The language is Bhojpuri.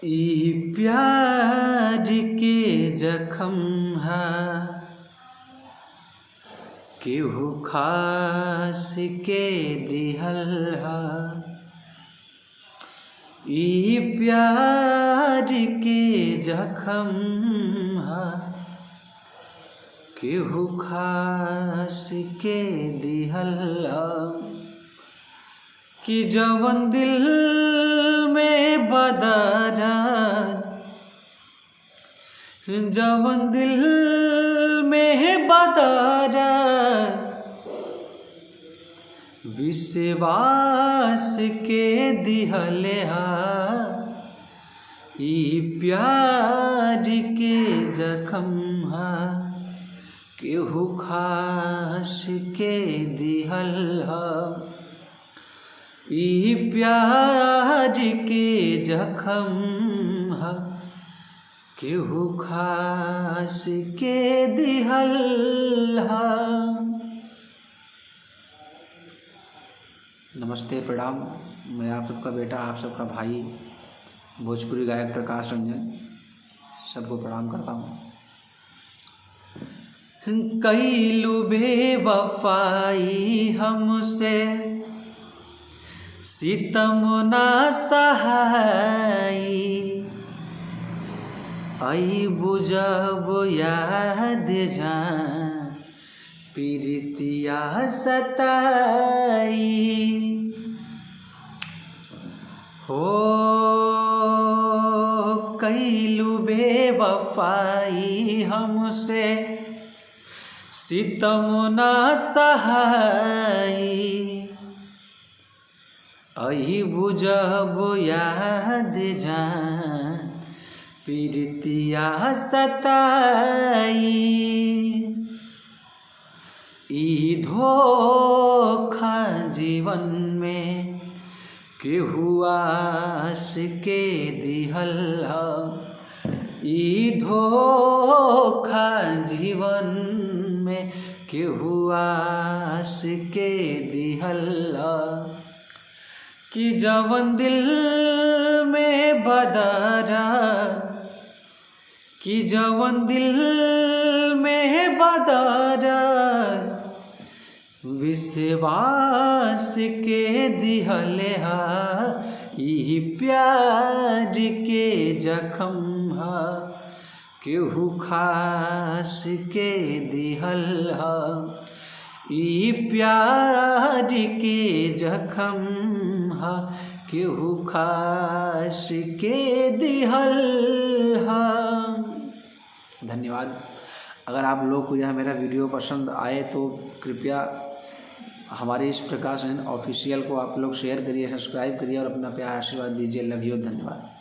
ई प्यार के जखम हा केहू खास के दिहल हा। ई प्यार के जखम हा केहू खास के दिहल हा। कि जवन दिल में बदरा, जवन दिल में बदरा विश्वास के दिहले हा। ई प्यार के जखम हा केहू खास के दिहल हा। ई प्यार के जखम हा केहू खास के दिहल हा। नमस्ते, प्रणाम। मैं आप सबका बेटा, आप सबका भाई, भोजपुरी गायक प्रकाश रंजन सबको प्रणाम करता हूँ। कईलू बेवफाई हमसे सितम ना सहाई। आई बुझब याद जान पीरितिया सताई। हो कईलू बेवफाई हमसे सितम ना सहाई। आई बुझब याद जान पीरितिया सताई। ई धोखा जीवन में केहू आस के दिहल हा। ई धोखा जीवन में केहू आस के दिहल हा। कि जवन दिल में बदरा, कि जवन दिल में बदरा विश्वास के दिहले हा। ई प्यार के जखम हा केहू खास के दिहल हा। ई प्यार के जखम हा केहू खास के दिहल हा। धन्यवाद। अगर आप लोग को यह मेरा वीडियो पसंद आए तो कृपया हमारे इस प्रकाश रंजन ऑफिशियल को आप लोग शेयर करिए, सब्सक्राइब करिए और अपना प्यार आशीर्वाद दीजिए। लव यू, धन्यवाद।